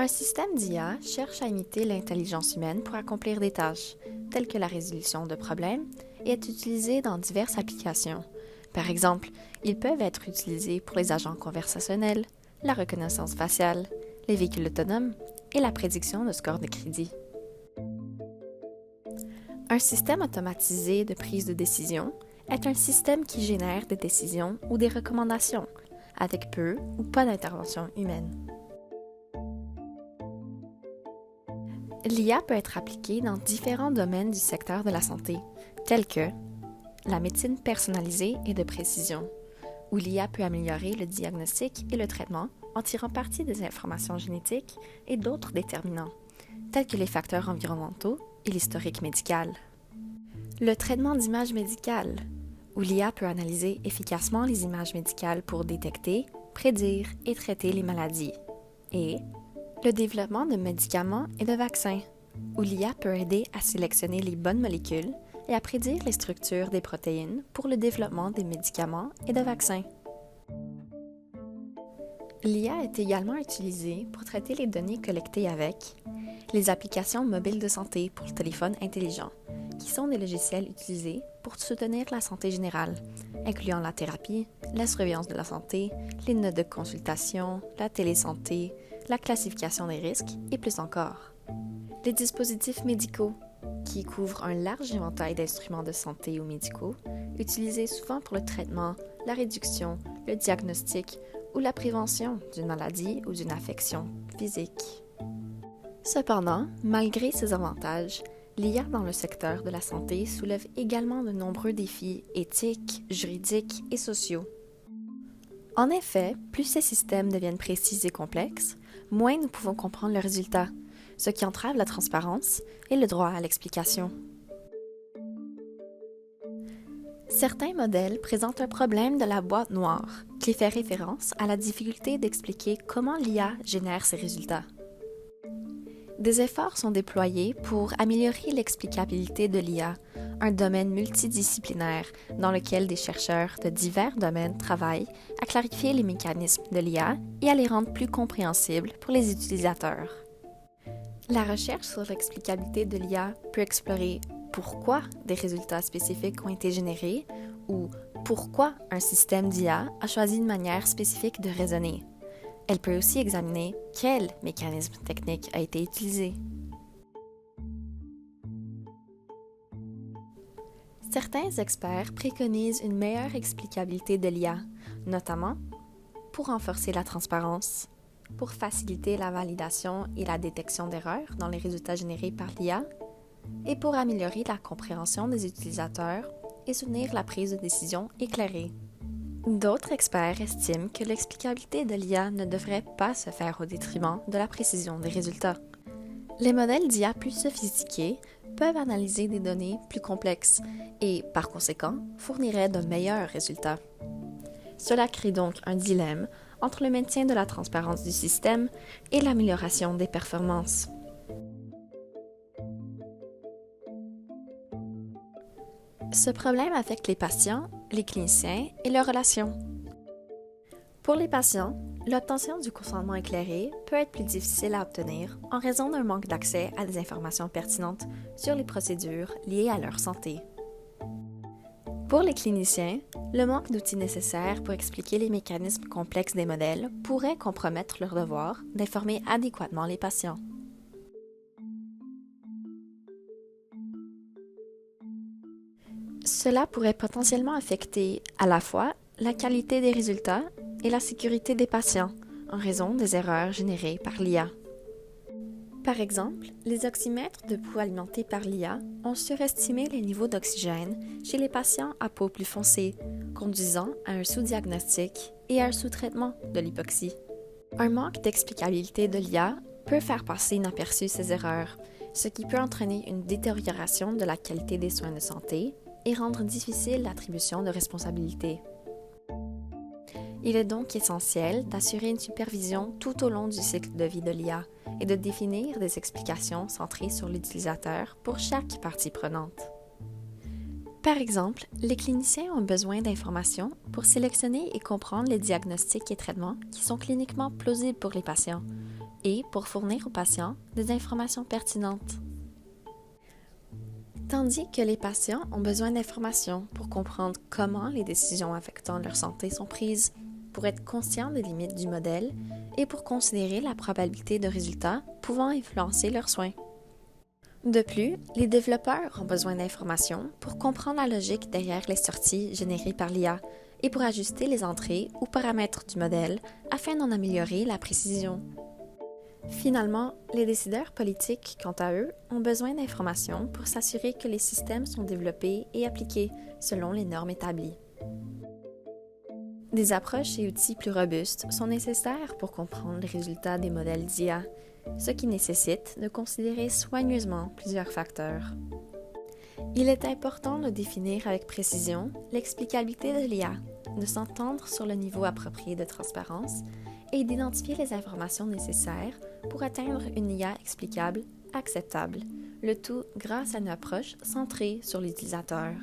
Un système d'IA cherche à imiter l'intelligence humaine pour accomplir des tâches, telles que la résolution de problèmes, et est utilisé dans diverses applications. Par exemple, ils peuvent être utilisés pour les agents conversationnels, la reconnaissance faciale, les véhicules autonomes et la prédiction de scores de crédit. Un système automatisé de prise de décision est un système qui génère des décisions ou des recommandations, avec peu ou pas d'intervention humaine. L'IA peut être appliquée dans différents domaines du secteur de la santé, tels que la médecine personnalisée et de précision, où l'IA peut améliorer le diagnostic et le traitement en tirant parti des informations génétiques et d'autres déterminants, tels que les facteurs environnementaux et l'historique médical. Le traitement d'images médicales, où l'IA peut analyser efficacement les images médicales pour détecter, prédire et traiter les maladies. Et le développement de médicaments et de vaccins, où l'IA peut aider à sélectionner les bonnes molécules et à prédire les structures des protéines pour le développement des médicaments et de vaccins. L'IA est également utilisée pour traiter les données collectées avec les applications mobiles de santé pour le téléphone intelligent, qui sont des logiciels utilisés pour soutenir la santé générale, incluant la thérapie, la surveillance de la santé, les notes de consultation, la télésanté, la classification des risques et plus encore. Les dispositifs médicaux, qui couvrent un large éventail d'instruments de santé ou médicaux, utilisés souvent pour le traitement, la réduction, le diagnostic ou la prévention d'une maladie ou d'une affection physique. Cependant, malgré ces avantages, l'IA dans le secteur de la santé soulève également de nombreux défis éthiques, juridiques et sociaux. En effet, plus ces systèmes deviennent précis et complexes, moins nous pouvons comprendre le résultat, ce qui entrave la transparence et le droit à l'explication. Certains modèles présentent un problème de la boîte noire, qui fait référence à la difficulté d'expliquer comment l'IA génère ses résultats. Des efforts sont déployés pour améliorer l'explicabilité de l'IA, un domaine multidisciplinaire dans lequel des chercheurs de divers domaines travaillent à clarifier les mécanismes de l'IA et à les rendre plus compréhensibles pour les utilisateurs. La recherche sur l'explicabilité de l'IA peut explorer pourquoi des résultats spécifiques ont été générés ou pourquoi un système d'IA a choisi une manière spécifique de raisonner. Elle peut aussi examiner quel mécanisme technique a été utilisé. Certains experts préconisent une meilleure explicabilité de l'IA, notamment pour renforcer la transparence, pour faciliter la validation et la détection d'erreurs dans les résultats générés par l'IA, et pour améliorer la compréhension des utilisateurs et soutenir la prise de décision éclairée. D'autres experts estiment que l'explicabilité de l'IA ne devrait pas se faire au détriment de la précision des résultats. Les modèles d'IA plus sophistiqués peuvent analyser des données plus complexes et, par conséquent, fourniraient de meilleurs résultats. Cela crée donc un dilemme entre le maintien de la transparence du système et l'amélioration des performances. Ce problème affecte les patients, les cliniciens et leurs relations. Pour les patients, l'obtention du consentement éclairé peut être plus difficile à obtenir en raison d'un manque d'accès à des informations pertinentes sur les procédures liées à leur santé. Pour les cliniciens, le manque d'outils nécessaires pour expliquer les mécanismes complexes des modèles pourrait compromettre leur devoir d'informer adéquatement les patients. Cela pourrait potentiellement affecter à la fois la qualité des résultats et la sécurité des patients en raison des erreurs générées par l'IA. Par exemple, les oxymètres de pouls alimentés par l'IA ont surestimé les niveaux d'oxygène chez les patients à peau plus foncée, conduisant à un sous-diagnostic et à un sous-traitement de l'hypoxie. Un manque d'explicabilité de l'IA peut faire passer inaperçues ces erreurs, ce qui peut entraîner une détérioration de la qualité des soins de santé et rendre difficile l'attribution de responsabilité. Il est donc essentiel d'assurer une supervision tout au long du cycle de vie de l'IA et de définir des explications centrées sur l'utilisateur pour chaque partie prenante. Par exemple, les cliniciens ont besoin d'informations pour sélectionner et comprendre les diagnostics et traitements qui sont cliniquement plausibles pour les patients, et pour fournir aux patients des informations pertinentes. Tandis que les patients ont besoin d'informations pour comprendre comment les décisions affectant leur santé sont prises, pour être conscients des limites du modèle et pour considérer la probabilité de résultats pouvant influencer leurs soins. De plus, les développeurs ont besoin d'informations pour comprendre la logique derrière les sorties générées par l'IA et pour ajuster les entrées ou paramètres du modèle afin d'en améliorer la précision. Finalement, les décideurs politiques, quant à eux, ont besoin d'informations pour s'assurer que les systèmes sont développés et appliqués selon les normes établies. Des approches et outils plus robustes sont nécessaires pour comprendre les résultats des modèles d'IA, ce qui nécessite de considérer soigneusement plusieurs facteurs. Il est important de définir avec précision l'explicabilité de l'IA, de s'entendre sur le niveau approprié de transparence et d'identifier les informations nécessaires pour atteindre une IA explicable, acceptable, le tout grâce à une approche centrée sur l'utilisateur.